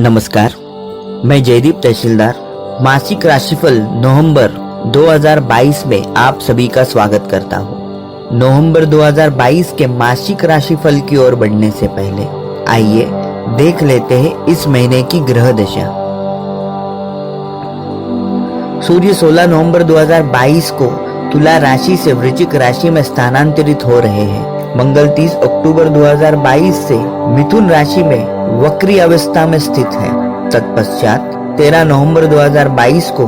नमस्कार, मैं जयदीप तहसीलदार मासिक राशिफल नवंबर 2022 में आप सभी का स्वागत करता हूँ। नवंबर 2022 के मासिक राशिफल की ओर बढ़ने से पहले आइए देख लेते हैं इस महीने की ग्रह दशा। सूर्य 16 नवंबर 2022 को तुला राशि से वृश्चिक राशि में स्थानांतरित हो रहे हैं। मंगल 30 अक्टूबर 2022 से मिथुन राशि में वक्री अवस्था में स्थित है। तत्पश्चात 13 नवंबर 2022 को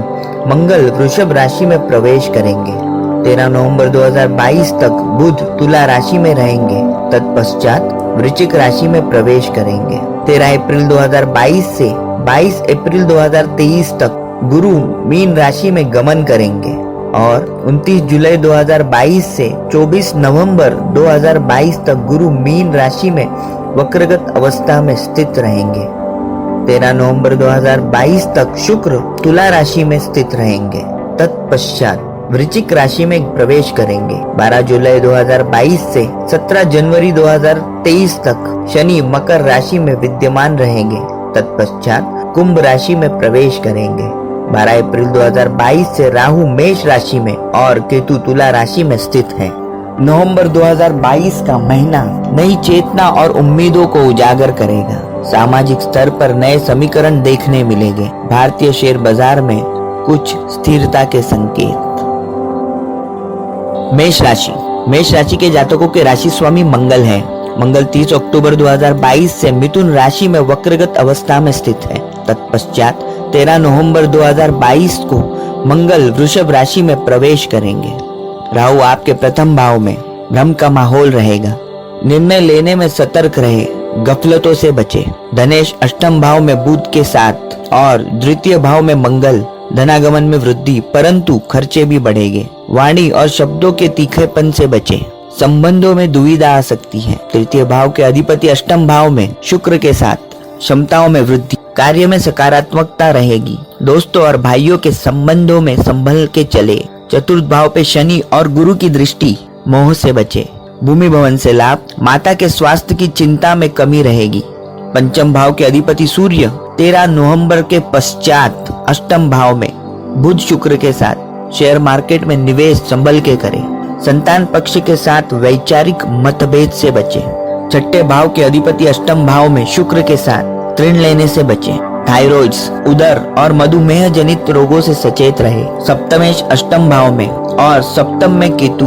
मंगल वृषभ राशि में प्रवेश करेंगे। 13 नवंबर 2022 तक बुध तुला राशि में रहेंगे। तत्पश्चात वृश्चिक राशि में प्रवेश करेंगे। 13 अप्रैल 2022 से 22 अप्रैल 2023 तक गुरु मीन राशि में गमन करेंगे और 29 जुलाई 2022 से 24 नवंबर 2022 तक गुरु मीन राशि में वक्रगत अवस्था में स्थित रहेंगे। 13 नवंबर 2022 तक शुक्र तुला राशि में स्थित रहेंगे। तत्पश्चात वृश्चिक राशि में प्रवेश करेंगे। 12 जुलाई 2022 से 17 जनवरी 2023 तक शनि मकर राशि में विद्यमान रहेंगे। तत्पश्चात कुंभ राशि में प्रवेश करेंगे। 12 अप्रैल 2022 से राहु मेष राशि में और केतु तुला राशि में स्थित है। नवंबर 2022 का महीना नई चेतना और उम्मीदों को उजागर करेगा। सामाजिक स्तर पर नए समीकरण देखने मिलेंगे। भारतीय शेयर बाजार में कुछ स्थिरता के संकेत। मेष राशि के जातकों के राशि स्वामी मंगल है। मंगल 30 अक्टूबर 2022 से मिथुन राशि में वक्रगत अवस्था में स्थित है। तत्पश्चात 13 नवंबर 2022 को मंगल वृषभ राशि में प्रवेश करेंगे। राहु आपके प्रथम भाव में, भ्रम का माहौल रहेगा। निर्णय लेने में सतर्क रहे, गफलतों से बचे। धनेश अष्टम भाव में बुध के साथ और द्वितीय भाव में मंगल, धनागमन में वृद्धि परंतु खर्चे भी बढ़ेंगे। वाणी और शब्दों के तीखेपन से बचे। संबंधों में दुविधा आ सकती है। तृतीय भाव के अधिपति अष्टम भाव में शुक्र के साथ, क्षमताओं में वृद्धि, कार्य में सकारात्मकता रहेगी। दोस्तों और भाइयों के संबंधों में संभल के चले। चतुर्थ भाव पे शनि और गुरु की दृष्टि, मोह से बचे। भूमि भवन से लाभ, माता के स्वास्थ्य की चिंता में कमी रहेगी। पंचम भाव के अधिपति सूर्य 13 नवंबर के पश्चात अष्टम भाव में बुध शुक्र के साथ, शेयर मार्केट में निवेश संभल के करें। संतान पक्ष के साथ वैचारिक मतभेद से बचे। छठे भाव के अधिपति अष्टम भाव में शुक्र के साथ ऋण लेने से बचे। थायराइड्स, उदर और मधुमेह जनित रोगों से सचेत रहे। सप्तमेश अष्टम भाव में और सप्तम में केतु,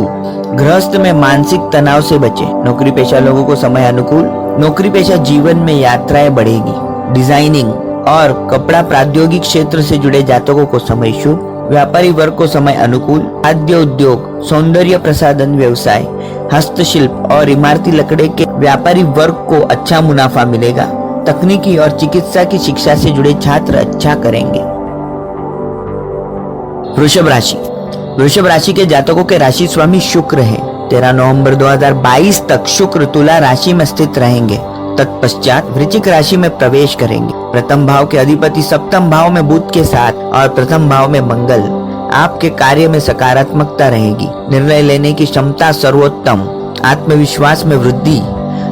गृहस्थ में मानसिक तनाव से बचे। नौकरी पेशा लोगों को समय अनुकूल। नौकरी पेशा जीवन में यात्राएं बढ़ेगी। डिजाइनिंग और कपड़ा प्रौद्योगिक क्षेत्र से जुड़े जातकों को समय शुभ। व्यापारी वर्ग को समय अनुकूल। खाद्य उद्योग, सौंदर्य प्रसाधन व्यवसाय, हस्तशिल्प और इमारती लकड़े के व्यापारी वर्ग को अच्छा मुनाफा मिलेगा। तकनीकी और चिकित्सा की शिक्षा से जुड़े छात्र अच्छा करेंगे। वृषभ राशि के जातकों के राशि स्वामी शुक्र है। 13 नवंबर 2022 तक शुक्र तुला राशि में स्थित रहेंगे। तत्पश्चात वृश्चिक राशि में प्रवेश करेंगे। प्रथम भाव के अधिपति सप्तम भाव में बुध के साथ और प्रथम भाव में मंगल। आपके कार्य में सकारात्मकता रहेगी। निर्णय लेने की क्षमता सर्वोत्तम। आत्मविश्वास में वृद्धि।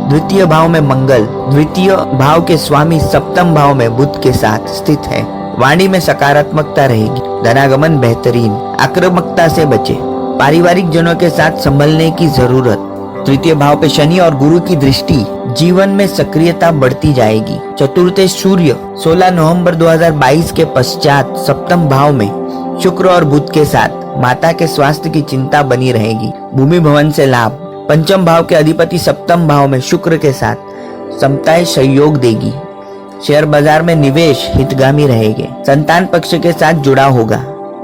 द्वितीय भाव में मंगल, द्वितीय भाव के स्वामी सप्तम भाव में बुध के साथ स्थित है। वाणी में सकारात्मकता रहेगी। धनागमन बेहतरीन। आक्रामकता से बचे। पारिवारिक जनों के साथ संभलने की जरूरत। तृतीय भाव पे शनि और गुरु की दृष्टि, जीवन में सक्रियता बढ़ती जाएगी। चतुर्थ सूर्य 16 नवंबर 2022 के पश्चात सप्तम भाव में शुक्र और बुध के साथ, माता के स्वास्थ्य की चिंता बनी रहेगी। भूमि भवन से लाभ। पंचम भाव के अधिपति सप्तम भाव में शुक्र के साथ समताएं सहयोग देगी। शेयर बाजार में निवेश हितगामी रहेंगे। संतान पक्ष के साथ जुड़ा होगा।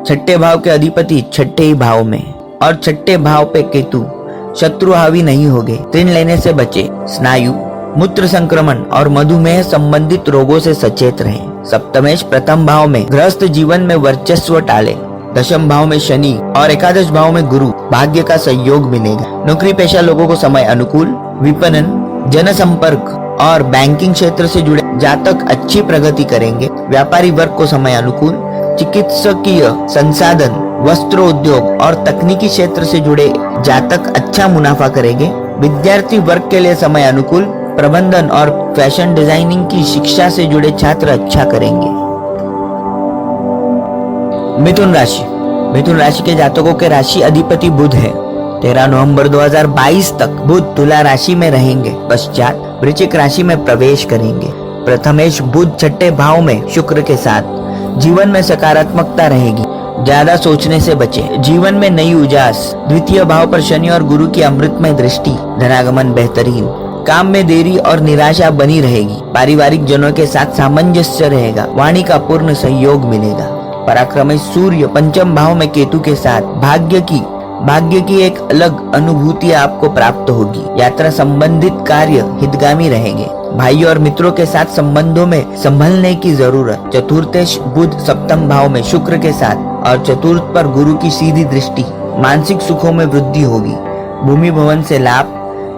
छठे भाव के अधिपति छठे ही भाव में और छठे भाव पे केतु, शत्रु हावी नहीं होंगे। ऋण लेने से बचे। स्नायु, मूत्र संक्रमण और मधुमेह संबंधित रोगों से सचेत रहें। सप्तमेश प्रथम भाव में गृहस्थ जीवन में वर्चस्व टाले। दशम भाव में शनि और एकादश भाव में गुरु, भाग्य का सहयोग मिलेगा। नौकरी पेशा लोगों को समय अनुकूल। विपणन, जनसंपर्क और बैंकिंग क्षेत्र से जुड़े जातक अच्छी प्रगति करेंगे। व्यापारी वर्ग को समय अनुकूल। चिकित्सकीय संसाधन, वस्त्र उद्योग और तकनीकी क्षेत्र से जुड़े जातक अच्छा मुनाफा करेंगे। विद्यार्थी वर्ग के लिए समय अनुकूल। प्रबंधन और फैशन डिजाइनिंग की शिक्षा से जुड़े छात्र अच्छा करेंगे। मिथुन राशि। मिथुन राशि के जातकों के राशि अधिपति बुध है। 13 नवंबर 2022 तक बुध तुला राशि में रहेंगे, पश्चात वृश्चिक राशि में प्रवेश करेंगे। प्रथमेश बुध छठे भाव में शुक्र के साथ। जीवन में सकारात्मकता रहेगी, ज्यादा सोचने से बचें। जीवन में नई उजास। द्वितीय भाव पर शनि और गुरु की अमृतमय दृष्टि। धनागमन बेहतरीन। काम में देरी और निराशा बनी रहेगी। पारिवारिक जनों के साथ सामंजस्य रहेगा। वाणी का पूर्ण सहयोग मिलेगा। पराक्रमी सूर्य पंचम भाव में केतु के साथ। भाग्य की एक अलग अनुभूति आपको प्राप्त होगी। यात्रा संबंधित कार्य हितगामी रहेंगे। भाई और मित्रों के साथ संबंधों में संभलने की जरूरत। चतुर्थेश बुध सप्तम भाव में शुक्र के साथ और चतुर्थ पर गुरु की सीधी दृष्टि। मानसिक सुखों में वृद्धि होगी। भूमि भवन से लाभ।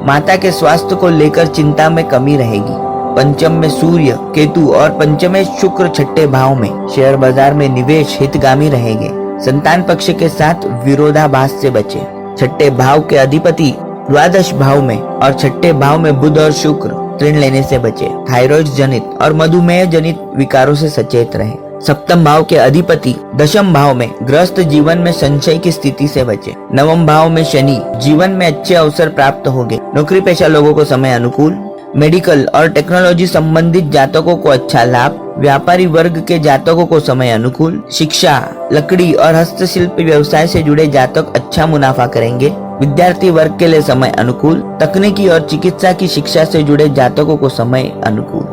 माता के स्वास्थ्य को लेकर चिंता में कमी रहेगी। पंचम में सूर्य केतु और पंचमे शुक्र छठे भाव में। शेयर बाजार में निवेश हितगामी रहेंगे। संतान पक्ष के साथ विरोधाभास से बचे। छठे भाव के अधिपति द्वादश भाव में और छठे भाव में बुध और शुक्र। ऋण लेने से बचे। थायराइड जनित और मधुमेह जनित विकारों से सचेत रहे। सप्तम भाव के अधिपति दशम भाव में। गृहस्थ जीवन में संशय की स्थिति से बचे। नवम भाव में शनि। जीवन में अच्छे अवसर प्राप्त होंगे। नौकरी पेशा लोगों को समय अनुकूल। मेडिकल और टेक्नोलॉजी संबंधित जातकों को अच्छा लाभ। व्यापारी वर्ग के जातकों को समय अनुकूल। शिक्षा, लकड़ी और हस्तशिल्प व्यवसाय से जुड़े जातक अच्छा मुनाफा करेंगे। विद्यार्थी वर्ग के लिए समय अनुकूल। तकनीकी और चिकित्सा की शिक्षा से जुड़े जातकों को समय अनुकूल।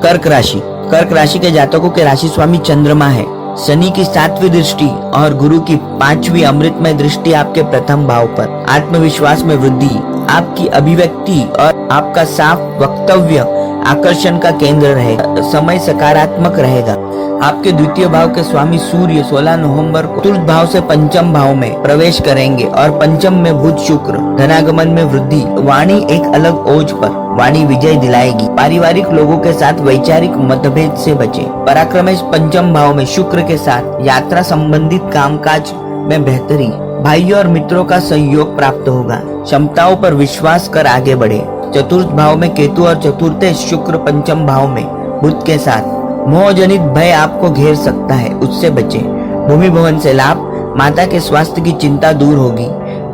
कर्क राशि। कर्क राशि के जातकों के राशि स्वामी चंद्रमा है। शनि की 7वीं दृष्टि और गुरु की 5वीं अमृतमय दृष्टि आपके प्रथम भाव पर। आत्मविश्वास में वृद्धि। आपकी अभिव्यक्ति और आपका साफ वक्तव्य आकर्षण का केंद्र रहेगा। समय सकारात्मक रहेगा। आपके द्वितीय भाव के स्वामी सूर्य 16 नवंबर को चतुर्थ भाव से पंचम भाव में प्रवेश करेंगे और पंचम में बुध शुक्र। धनागमन में वृद्धि। वाणी एक अलग ओज पर। वाणी विजय दिलाएगी। पारिवारिक लोगों के साथ वैचारिक मतभेद से बचे। पराक्रमेश पंचम भाव में शुक्र के साथ। यात्रा संबंधित कामकाज में बेहतरी। भाई और मित्रों का सहयोग प्राप्त होगा। क्षमताओं पर विश्वास कर आगे बढ़े। चतुर्थ भाव में केतु और चतुर्थेश शुक्र पंचम भाव में बुध के साथ। मोह जनित भय आपको घेर सकता है, उससे बचे। भूमि भवन से लाभ। माता के स्वास्थ्य की चिंता दूर होगी।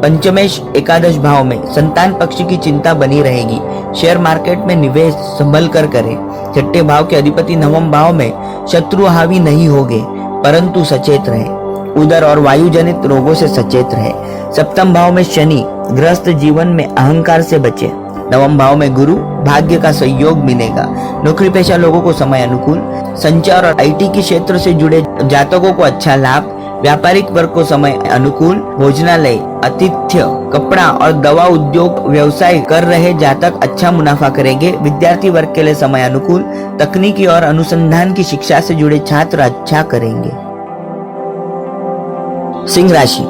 पंचमेश एकादश भाव में। संतान पक्ष की चिंता बनी रहेगी। शेयर मार्केट में निवेश संभल कर करें। छठे भाव के अधिपति नवम भाव में। शत्रु हावी नहीं होंगे, परंतु सचेत रहे। उदर और वायु जनित रोगों से सचेत रहे। सप्तम भाव में शनि। गृहस्थ जीवन में अहंकार से बचे। नवम भाव में गुरु। भाग्य का सहयोग मिलेगा। नौकरी पेशा लोगों को समय अनुकूल। संचार और आईटी के क्षेत्र से जुड़े जातकों को अच्छा लाभ। व्यापारिक वर्ग को समय अनुकूल। भोजनालय, आतिथ्य, कपड़ा और दवा उद्योग व्यवसाय कर रहे जातक अच्छा मुनाफा करेंगे। विद्यार्थी वर्ग के लिए समय अनुकूल। तकनीकी और अनुसंधान की शिक्षा से जुड़े छात्र अच्छा करेंगे। सिंह राशि।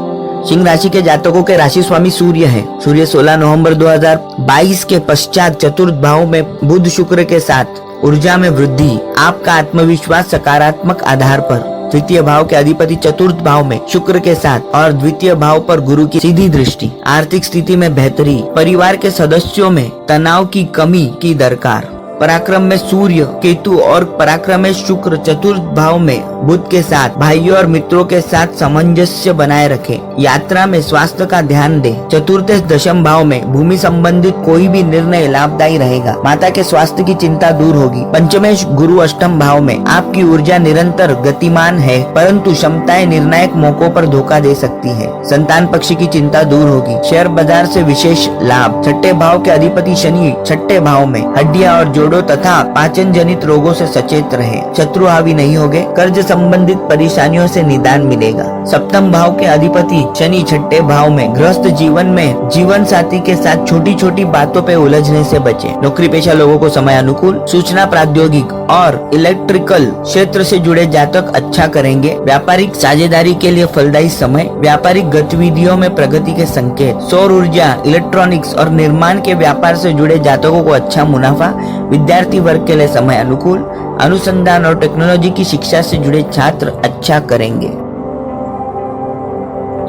सिंह राशि के जातकों के राशि स्वामी सूर्य है। सूर्य 16 नवंबर 2022 के पश्चात चतुर्थ भाव में बुध शुक्र के साथ। ऊर्जा में वृद्धि। आपका आत्मविश्वास सकारात्मक आधार पर। द्वितीय भाव के अधिपति चतुर्थ भाव में शुक्र के साथ और द्वितीय भाव पर गुरु की सीधी दृष्टि। आर्थिक स्थिति में बेहतरी। परिवार के सदस्यों में तनाव की कमी की दरकार। पराक्रम में सूर्य केतु और पराक्रम में शुक्र चतुर्थ भाव में बुध के साथ। भाइयों और मित्रों के साथ सामंजस्य बनाए रखें। यात्रा में स्वास्थ्य का ध्यान दें। चतुर्थ दशम भाव में भूमि संबंधित कोई भी निर्णय लाभदायी रहेगा। माता के स्वास्थ्य की चिंता दूर होगी। पंचमेश गुरु अष्टम भाव में। आपकी ऊर्जा निरंतर गतिमान है, परंतु क्षमताएं निर्णायक मौकों पर धोखा दे सकती है। संतान पक्ष की चिंता दूर होगी। शेयर बाजार से विशेष लाभ। छठे भाव के अधिपति शनि छठे भाव में। हड्डियां और जोड़ों तथा पाचन जनित रोगों से सचेत रहे। शत्रु हावी नहीं होंगे। कर्ज संबंधित परेशानियों से निदान मिलेगा। सप्तम भाव के अधिपति शनि छठे भाव में। गृहस्थ जीवन में जीवन साथी के साथ छोटी छोटी बातों पे उलझने से बचे। नौकरी पेशा लोगों को समय अनुकूल। सूचना प्रौद्योगिक और इलेक्ट्रिकल क्षेत्र से जुड़े जातक अच्छा करेंगे। व्यापारिक साझेदारी के लिए फलदायी समय। व्यापारिक गतिविधियों में प्रगति के संकेत। सौर ऊर्जा, इलेक्ट्रॉनिक्स और निर्माण के व्यापार से जुड़े जातकों को अच्छा मुनाफा। विद्यार्थी वर्ग के लिए समय अनुकूल। अनुसंधान और टेक्नोलॉजी की शिक्षा से जुड़े छात्र अच्छा करेंगे।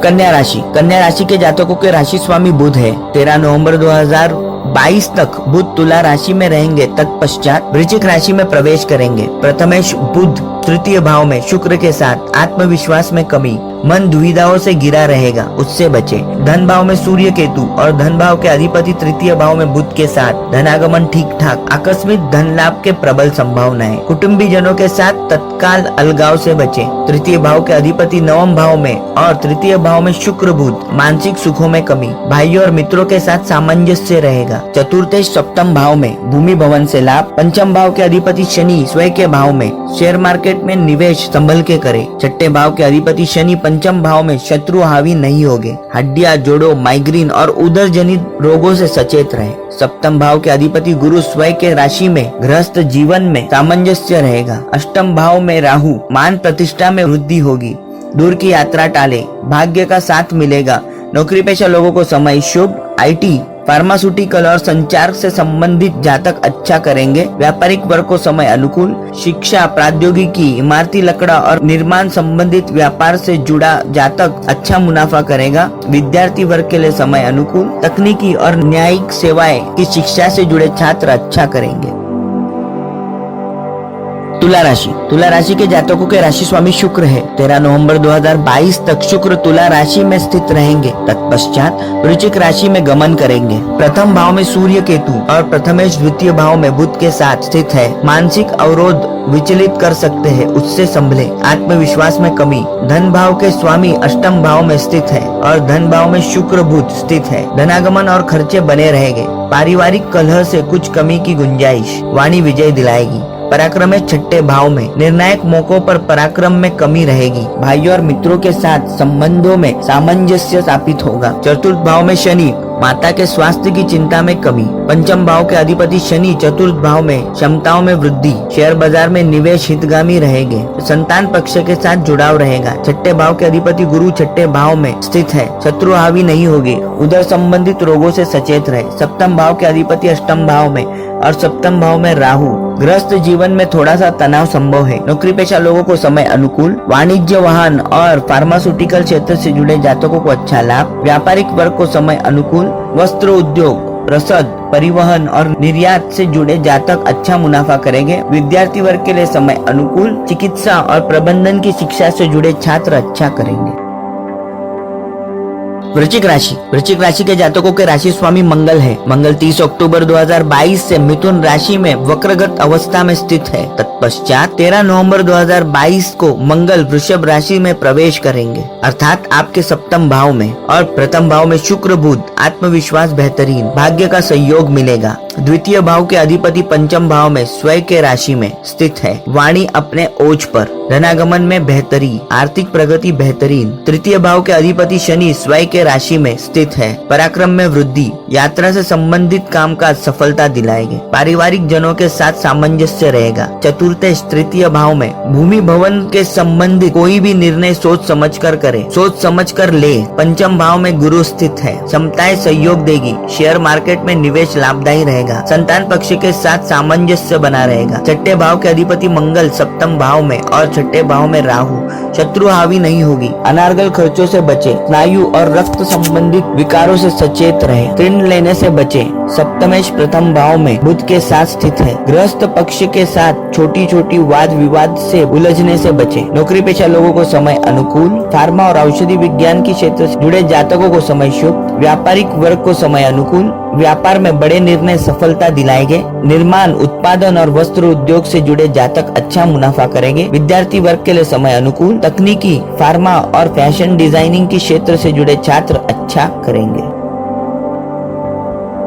कन्या राशि। कन्या राशि के जातकों के राशि स्वामी बुध है। 13 नवंबर 2022 22 तक बुध तुला राशि में रहेंगे, तत्पश्चात वृश्चिक राशि में प्रवेश करेंगे। प्रथमेश बुध तृतीय भाव में शुक्र के साथ, आत्मविश्वास में कमी, मन दुविधाओं से घिरा रहेगा, उससे बचे। धन भाव में सूर्य केतु और धन भाव के अधिपति तृतीय भाव में बुध के साथ, धनागमन ठीक ठाक, आकस्मिक धन लाभ के प्रबल संभावनाएं। कुटुंबी जनों के साथ तत्काल अलगाव से बचे। तृतीय भाव के अधिपति नवम भाव में और तृतीय भाव में शुक्र बुध, मानसिक सुखों में कमी, भाइयों और मित्रों के साथ सामंजस्य रहेगा। चतुर्थेश सप्तम भाव में भूमि भवन से लाभ। पंचम भाव के अधिपति शनि स्वयं के भाव में, शेयर मार्केट में निवेश संभल के करे। छठे भाव के अधिपति शनि पंचम भाव में, शत्रु हावी नहीं होंगे। हड्डियां, जोड़ों, माइग्रेन और उदर जनित रोगों से सचेत रहे। सप्तम भाव के अधिपति गुरु स्वयं के राशि में, गृहस्थ जीवन में सामंजस्य रहेगा। अष्टम भाव में राहु, मान प्रतिष्ठा में वृद्धि होगी। दूर की यात्रा टाले, भाग्य का साथ मिलेगा। नौकरी पेशा लोगों को समय शुभ। IT, फार्मास्यूटिकल और संचार से संबंधित जातक अच्छा करेंगे। व्यापारिक वर्ग को समय अनुकूल। शिक्षा, प्रौद्योगिकी, इमारती लकड़ा और निर्माण संबंधित व्यापार से जुड़ा जातक अच्छा मुनाफा करेगा। विद्यार्थी वर्ग के लिए समय अनुकूल। तकनीकी और न्यायिक सेवाएं की शिक्षा से जुड़े छात्र अच्छा करेंगे। तुला राशि के जातकों के राशि स्वामी शुक्र है। 13 नवंबर 2022 तक शुक्र तुला राशि में स्थित रहेंगे, तत्पश्चात वृश्चिक राशि में गमन करेंगे। प्रथम भाव में सूर्य केतु और प्रथमेश द्वितीय भाव में बुध के साथ स्थित है। मानसिक अवरोध विचलित कर सकते हैं, उससे संभले। आत्मविश्वास में कमी। धन भाव के स्वामी अष्टम भाव में स्थित है और धन भाव में शुक्र बुध स्थित है। धनागमन और खर्चे बने रहेंगे। पारिवारिक कलह से कुछ कमी की गुंजाइश। वाणी विजय दिलाएगी। पराक्रम में छठे भाव में, निर्णायक मौकों पर पराक्रम में कमी रहेगी। भाइयों और मित्रों के साथ संबंधों में सामंजस्य स्थापित होगा। चतुर्थ भाव में शनि, माता के स्वास्थ्य की चिंता में कमी। पंचम भाव के अधिपति शनि चतुर्थ भाव में, क्षमताओं में वृद्धि। शेयर बाजार में निवेश हितगामी रहेंगे। संतान पक्ष के साथ जुड़ाव रहेगा। छठे भाव के अधिपति गुरु छठे भाव में स्थित है, शत्रु हावी नहीं होगी। उदर संबंधित रोगों से सचेत रहे। सप्तम भाव के अधिपति अष्टम भाव में और सप्तम भाव में राहु। गृहस्थ जीवन में थोड़ा सा तनाव संभव है। नौकरी पेशा लोगों को समय अनुकूल। वाणिज्य, वाहन और फार्मास्यूटिकल क्षेत्र से जुड़े जातकों को अच्छा लाभ। व्यापारिक वर्ग को समय अनुकूल। वस्त्र उद्योग, रसद, परिवहन और निर्यात से जुड़े जातक अच्छा मुनाफा करेंगे। विद्यार्थी वर्ग के लिए समय अनुकूल। चिकित्सा और प्रबंधन की शिक्षा से जुड़े छात्र अच्छा करेंगे। वृश्चिक राशि के जातकों के राशि स्वामी मंगल है। मंगल 30 अक्टूबर 2022 से मिथुन राशि में वक्रगत अवस्था में स्थित है। तत्पश्चात 13 नवंबर 2022 को मंगल वृषभ राशि में प्रवेश करेंगे, अर्थात आपके सप्तम भाव में। और प्रथम भाव में शुक्र बुध, आत्मविश्वास बेहतरीन, भाग्य का सहयोग मिलेगा। द्वितीय भाव के अधिपति पंचम भाव में स्वयं के राशि में स्थित है। वाणी अपने ओज पर। धनागमन में बेहतरी, आर्थिक प्रगति बेहतरीन। तृतीय भाव के अधिपति शनि स्वयं के राशि में स्थित है। पराक्रम में वृद्धि। यात्रा से संबंधित कामकाज सफलता दिलाएंगे। पारिवारिक जनों के साथ सामंजस्य रहेगा। चतुर्थेश तृतीय भाव में, भूमि भवन के संबंधित कोई भी निर्णय सोच समझ कर करे, सोच समझ कर ले। पंचम भाव में गुरु स्थित है, क्षमताएं सहयोग देगी। शेयर मार्केट में निवेश लाभदायी रहेगा। संतान पक्ष के साथ सामंजस्य बना रहेगा। छठे भाव के अधिपति मंगल सप्तम भाव में और छठे भाव में राहु। शत्रु हावी नहीं होगी। अनार्गल खर्चों से बचे। स्नायु और रक्त संबंधित विकारों से सचेत रहे। ऋण लेने से बचे। सप्तमेश प्रथम भाव में बुध के साथ स्थित है। गृहस्थ पक्ष के साथ छोटी छोटी वाद विवाद से उलझने से बचे। नौकरी पेशा लोगों को समय अनुकूल। फार्मा और औषधि विज्ञान के क्षेत्र से जुड़े जातकों को समय शुभ। व्यापारिक वर्ग को समय अनुकूल। व्यापार में बड़े निर्णय सफलता दिलाएंगे। निर्माण, उत्पादन और वस्त्र उद्योग से जुड़े जातक अच्छा मुनाफा करेंगे। विद्यार्थी वर्ग के लिए समय अनुकूल। तकनीकी, फार्मा और फैशन डिजाइनिंग के क्षेत्र से जुड़े छात्र अच्छा करेंगे।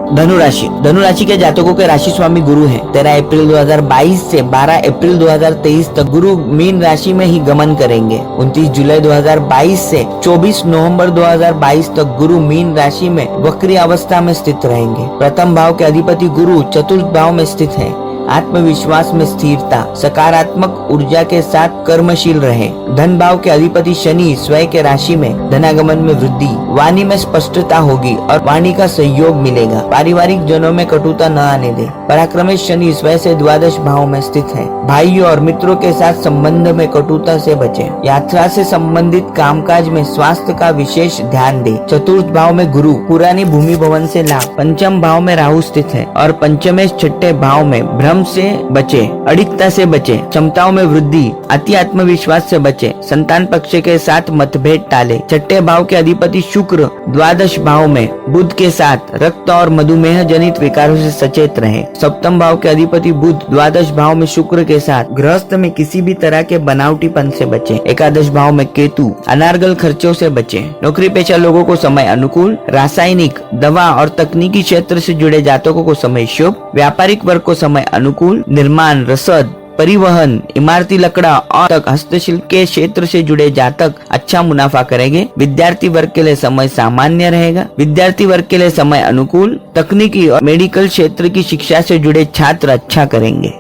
धनुराशि के जातकों के राशि स्वामी गुरु हैं। 13 अप्रैल 2022 से 12 अप्रैल 2023 तक गुरु मीन राशि में ही गमन करेंगे। 29 जुलाई 2022 से 24 नवंबर 2022 तक गुरु मीन राशि में वक्री अवस्था में स्थित रहेंगे। प्रथम भाव के अधिपति गुरु चतुर्थ भाव में स्थित है। आत्मविश्वास में स्थिरता, सकारात्मक ऊर्जा के साथ कर्मशील रहे। धन भाव के अधिपति शनि स्वयं के राशि में धनागमन में वृद्धि, वाणी में स्पष्टता होगी और वाणी का सहयोग मिलेगा। पारिवारिक जनों में कटुता न आने दे। पराक्रमी शनि स्वयं से द्वादश भाव में स्थित है। भाइयों और मित्रों के साथ संबंध में कटुता से बचे। यात्रा से संबंधित कामकाज में स्वास्थ्य का विशेष ध्यान दे। चतुर्थ भाव में गुरु, पुरानी भूमि भवन से लाभ। पंचम भाव में राहु स्थित है और पंचमे छठे भाव में भ्रम से बचे, अडिकता से बचे, क्षमताओं में वृद्धि, अति आत्मविश्वास से बचे। संतान पक्ष के साथ मतभेद टाले। छठे भाव के अधिपति शुक्र द्वादश भाव में बुध के साथ रक्त और मधुमेह जनित विकारों से सचेत रहे। सप्तम भाव के अधिपति बुध द्वादश भाव में शुक्र के साथ गृहस्थ में किसी भी तरह के बनावटीपन से बचे। एकादश भाव में केतु, अनार्गल खर्चों से बचे। नौकरी पेशा लोगों को समय अनुकूल। रासायनिक, दवा और तकनीकी क्षेत्र से जुड़े जातकों को समय शुभ। व्यापारिक वर्ग को समय अनुकूल। निर्माण, रसद, परिवहन, इमारती लकड़ा और हस्तशिल्प के क्षेत्र से जुड़े जातक अच्छा मुनाफा करेंगे। विद्यार्थी वर्ग के लिए समय सामान्य रहेगा। विद्यार्थी वर्ग के लिए समय अनुकूल। तकनीकी और मेडिकल क्षेत्र की शिक्षा से जुड़े छात्र अच्छा करेंगे।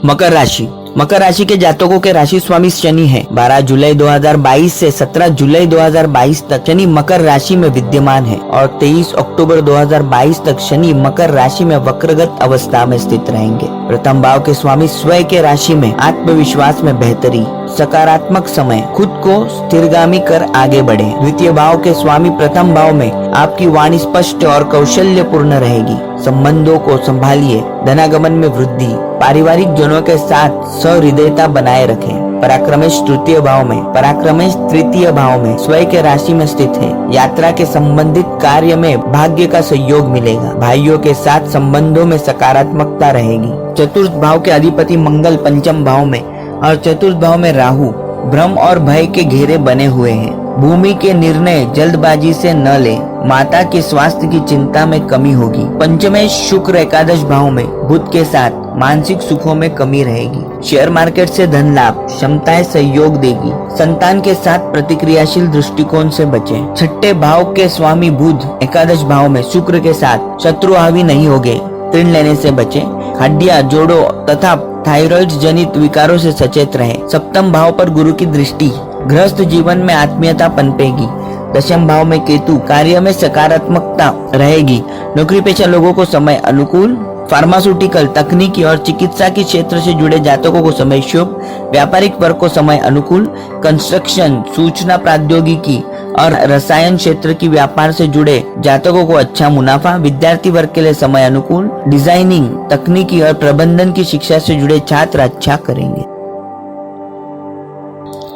मकर राशि। मकर राशि के जातकों के राशि स्वामी शनि है। 12 जुलाई 2022 से 17 जुलाई 2022 तक शनि मकर राशि में विद्यमान है और 23 अक्टूबर 2022 तक शनि मकर राशि में वक्रगत अवस्था में स्थित रहेंगे। प्रथम भाव के स्वामी स्वयं के राशि में आत्मविश्वास में बेहतरी, सकारात्मक समय, खुद को स्थिरगामी कर आगे बढ़े। द्वितीय भाव के स्वामी प्रथम भाव में आपकी वाणी स्पष्ट और कौशल्यपूर्ण रहेगी। संबंधों को संभालिए। धनागमन में वृद्धि। पारिवारिक जनों के साथ सहृदयता बनाए रखें। पराक्रमेश तृतीय भाव में, पराक्रमेश तृतीय भाव में स्वयं के राशि में स्थित है। यात्रा के संबंधित कार्य में भाग्य का सहयोग मिलेगा। भाइयों के साथ संबंधों में सकारात्मकता रहेगी। चतुर्थ भाव के अधिपति मंगल पंचम भाव में और चतुर्थ भाव में राहु भ्रम और भय के घेरे बने हुए हैं। भूमि के निर्णय जल्दबाजी से न ले। माता के स्वास्थ्य की चिंता में कमी होगी। पंचमे शुक्र एकादश भाव में बुध के साथ मानसिक सुखों में कमी रहेगी। शेयर मार्केट से धन लाभ, क्षमताएं सहयोग देगी। संतान के साथ प्रतिक्रियाशील दृष्टिकोण से बचें। छठे भाव के स्वामी बुध एकादश भाव में शुक्र के साथ शत्रु हावी नहीं होंगे। ऋण लेने से बचें। हड्डियां, जोड़ों तथा थायराइड जनित विकारों से सचेत रहे। सप्तम भाव पर गुरु की दृष्टि, गृहस्थ जीवन में आत्मीयता पनपेगी। दशम भाव में केतु, कार्य में सकारात्मकता रहेगी। नौकरी पेशा लोगों को समय अनुकूल। फार्मास्यूटिकल, तकनीकी और चिकित्सा के क्षेत्र से जुड़े जातकों को समय शुभ। व्यापारिक वर्ग को समय अनुकूल। कंस्ट्रक्शन, सूचना प्रौद्योगिकी और रसायन क्षेत्र की व्यापार से जुड़े जातकों को अच्छा मुनाफा। विद्यार्थी वर्ग के लिए समय अनुकूल। डिजाइनिंग, तकनीकी और प्रबंधन की शिक्षा से जुड़े छात्र अच्छा करेंगे।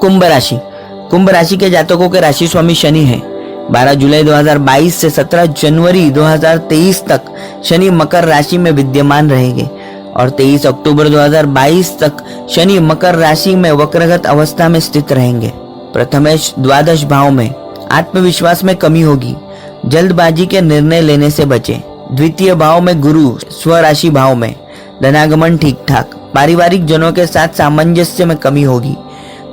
कुंभ राशि। कुंभ राशि के जातकों के राशि स्वामी शनि है। 12 जुलाई 2022 से 17 जनवरी 2023 तक शनि मकर राशि में विद्यमान रहेंगे और 23 अक्टूबर 2022 तक शनि मकर राशि में वक्रगत अवस्था में स्थित रहेंगे। प्रथमेश द्वादश भाव में आत्मविश्वास में कमी होगी। जल्दबाजी के निर्णय लेने से बचें। द्वितीय भाव में गुरु स्वराशि भाव में धनागमन ठीक ठाक। पारिवारिक जनों के साथ सामंजस्य में कमी होगी।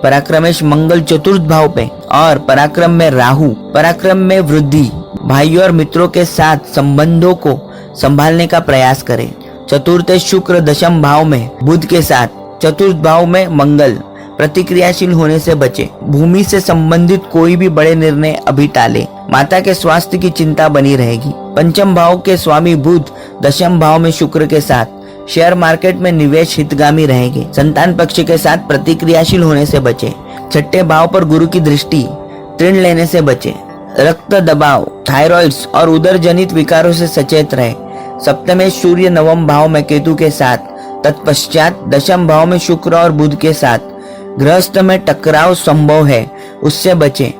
पराक्रमेश मंगल चतुर्थ भाव पे और पराक्रम में राहु, पराक्रम में वृद्धि। भाइयों और मित्रों के साथ संबंधों को संभालने का प्रयास करें। चतुर्थ शुक्र दशम भाव में बुध के साथ, चतुर्थ भाव में मंगल। प्रतिक्रियाशील होने से बचे। भूमि से संबंधित कोई भी बड़े निर्णय अभी टाले। माता के स्वास्थ्य की चिंता बनी रहेगी। पंचम भाव के स्वामी बुध दशम भाव में शुक्र के साथ शेयर मार्केट में निवेश हितगामी रहेंगे। संतान पक्ष के साथ प्रतिक्रियाशील होने से बचे। छठे भाव पर गुरु की दृष्टि, ऋण लेने से बचे। रक्त दबाव, थायराइड्स और उदर जनित विकारों से सचेत रहे। सप्तमे सूर्य नवम भाव में केतु के साथ, तत्पश्चात दशम भाव में शुक्र और बुध के साथ। गृहस्थ में टकराव संभव है, उससे बचें।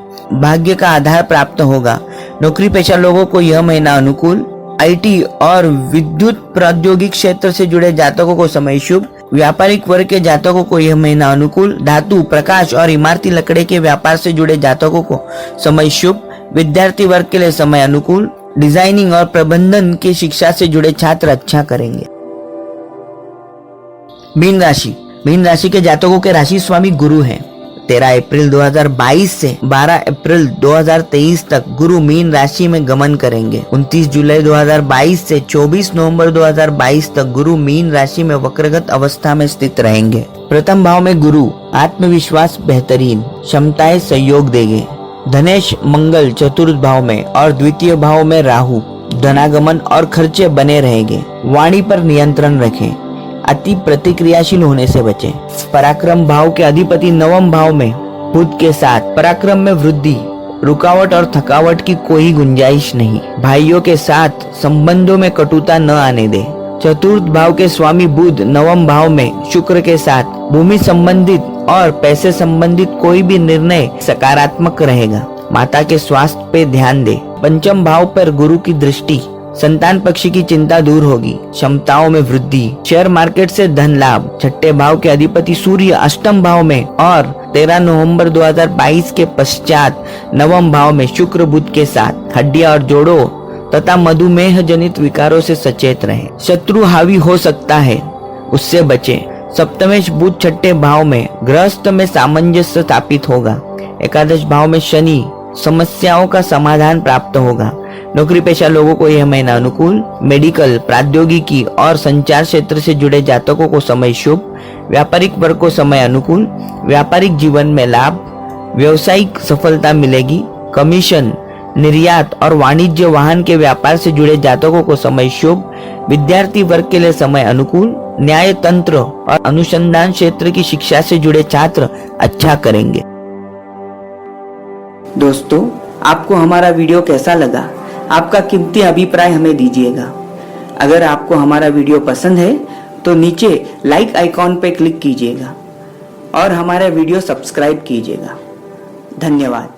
भाग्य का आधार प्राप्त होगा। नौकरी पेशा लोगों को यह महीना अनुकूल। आईटी और विद्युत प्रौद्योगिक क्षेत्र से जुड़े जातकों को समय शुभ। व्यापारिक वर्ग के जातकों को यह महीना अनुकूल। धातु, प्रकाश और इमारती लकड़े के व्यापार से जुड़े जातकों को समय शुभ। विद्यार्थी वर्ग के लिए समय अनुकूल। डिजाइनिंग और प्रबंधन की शिक्षा से जुड़े छात्र अच्छा करेंगे। मीन राशि। मीन राशि के जातकों के राशि स्वामी गुरु हैं। 13 अप्रैल 2022 से 12 अप्रैल 2023 तक गुरु मीन राशि में गमन करेंगे। 29 जुलाई 2022 से 24 नवंबर 2022 तक गुरु मीन राशि में वक्रगत अवस्था में स्थित रहेंगे। प्रथम भाव में गुरु आत्मविश्वास बेहतरीन, क्षमताएं सहयोग देंगे। धनेश मंगल चतुर्थ भाव में और द्वितीय भाव में राहु, धनागमन और खर्चे बने रहेंगे। वाणी पर नियंत्रण रखें, अति प्रतिक्रियाशील होने से बचें। पराक्रम भाव के अधिपति नवम भाव में बुध के साथ पराक्रम में वृद्धि, रुकावट और थकावट की कोई गुंजाइश नहीं। भाइयों के साथ संबंधों में कटुता न आने दे। चतुर्थ भाव के स्वामी बुध नवम भाव में शुक्र के साथ भूमि संबंधित और पैसे संबंधित कोई भी निर्णय सकारात्मक रहेगा। माता के स्वास्थ्य पे ध्यान दे। पंचम भाव पर गुरु की दृष्टि, संतान पक्ष की चिंता दूर होगी। क्षमताओं में वृद्धि, शेयर मार्केट से धन लाभ। छठे भाव के अधिपति सूर्य अष्टम भाव में और 13 नवंबर 2022 के पश्चात नवम भाव में शुक्र बुध के साथ। हड्डियां और जोड़ों तथा मधुमेह जनित विकारों से सचेत रहें। शत्रु हावी हो सकता है, उससे बचें। सप्तमेश बुध छठे भाव में गृहस्थ में सामंजस्य स्थापित होगा। एकादश भाव में शनि, समस्याओं का समाधान प्राप्त होगा। नौकरी पेशा लोगों को यह महीना अनुकूल। मेडिकल, प्रौद्योगिकी और संचार क्षेत्र से जुड़े जातकों को समय शुभ। व्यापारिक वर्ग को समय अनुकूल। व्यापारिक जीवन में लाभ, व्यवसायिक सफलता मिलेगी। कमीशन, निर्यात और वाणिज्य वाहन के व्यापार से जुड़े जातकों को समय शुभ। विद्यार्थी वर्ग के लिए समय अनुकूल। न्याय तंत्र और अनुसंधान क्षेत्र की शिक्षा से जुड़े छात्र अच्छा करेंगे। दोस्तों, आपको हमारा वीडियो कैसा लगा? आपका कीमती अभिप्राय हमें दीजिएगा। अगर आपको हमारा वीडियो पसंद है तो नीचे लाइक आइकॉन पर क्लिक कीजिएगा और हमारा वीडियो सब्सक्राइब कीजिएगा। धन्यवाद।